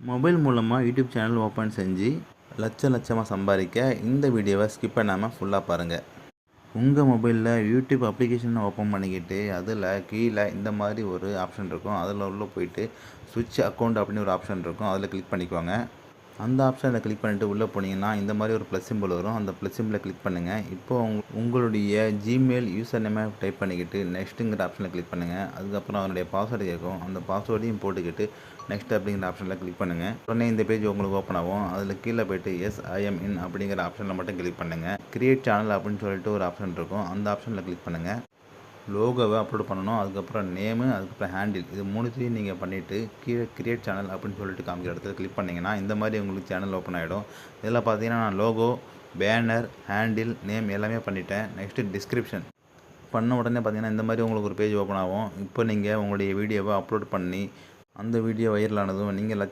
Mobile மூலமாக YouTube channel open செஞ்சு லட்சமாக சம்பாதிக்க இந்த வீடியோவை ஸ்கிப் பண்ணாமல் ஃபுல்லாக பாருங்கள். உங்கள் மொபைலில் யூடியூப் அப்ளிகேஷனை ஓப்பன் பண்ணிக்கிட்டு அதில் கீழே இந்த மாதிரி ஒரு ஆப்ஷன் இருக்கும். அதில் உள்ள போயிட்டு ஸ்விட்ச் அக்கௌண்ட் அப்படின்னு ஒரு ஆப்ஷன் இருக்கும். அதில் கிளிக் பண்ணிக்குவாங்க. அந்த ஆப்ஷனில் கிளிக் பண்ணிவிட்டு உள்ளே போனீங்கன்னா இந்த மாதிரி ஒரு ப்ளஸ் சிம்பிள் வரும். அந்த ப்ளஸ் சிம்பிளை கிளிக் பண்ணுங்கள். இப்போது உங்களுடைய ஜிமெயில் யூசர் நேமை டைப் பண்ணிக்கிட்டு நெக்ஸ்ட்டுங்கிற ஆப்ஷனில் கிளிக் பண்ணுங்கள். அதுக்கப்புறம் அதனுடைய பாஸ்வேர்டு கேட்கும். அந்த பாஸ்வேர்டையும் போட்டுக்கிட்டு நெக்ஸ்ட் அப்படிங்கிற ஆப்ஷனில் கிளிக் பண்ணுங்கள். உடனே இந்த பேஜ் உங்களுக்கு ஓப்பன் ஆகும். அதில் கீழே போய்ட்டு எஸ் ஐ எம் இன் அப்படிங்கிற ஆப்ஷனில் மட்டும் கிளிக் பண்ணுங்கள். கிரியேட் சேனல் அப்படின்னு சொல்லிட்டு ஒரு ஆப்ஷன் இருக்கும். அந்த ஆப்ஷனில் கிளிக் பண்ணுங்கள். லோகோவை அப்லோட் பண்ணணும். அதுக்கப்புறம் நேமு, அதுக்கப்புறம் ஹேண்டில், இது மூணுத்தையும் நீங்கள் பண்ணிவிட்டு கீழே கிரியேட் சேனல் அப்படின்னு சொல்லிட்டு காமிக்கிற இடத்துல கிளிக் பண்ணிங்கன்னா இந்த மாதிரி உங்களுக்கு சேனல் ஓப்பன் ஆகிடும். இதில் பார்த்தீங்கன்னா நான் லோகோ, பேனர், ஹேண்டில், நேம் எல்லாமே பண்ணிட்டேன். நெக்ஸ்ட்டு டிஸ்கிரிப்ஷன் பண்ண உடனே பார்த்தீங்கன்னா இந்த மாதிரி உங்களுக்கு ஒரு பேஜ் ஓப்பன் ஆகும். இப்போ நீங்கள் உங்களுடைய வீடியோவை அப்லோட் பண்ணி அந்த வீடியோ வைரல் ஆனதும் நீங்கள்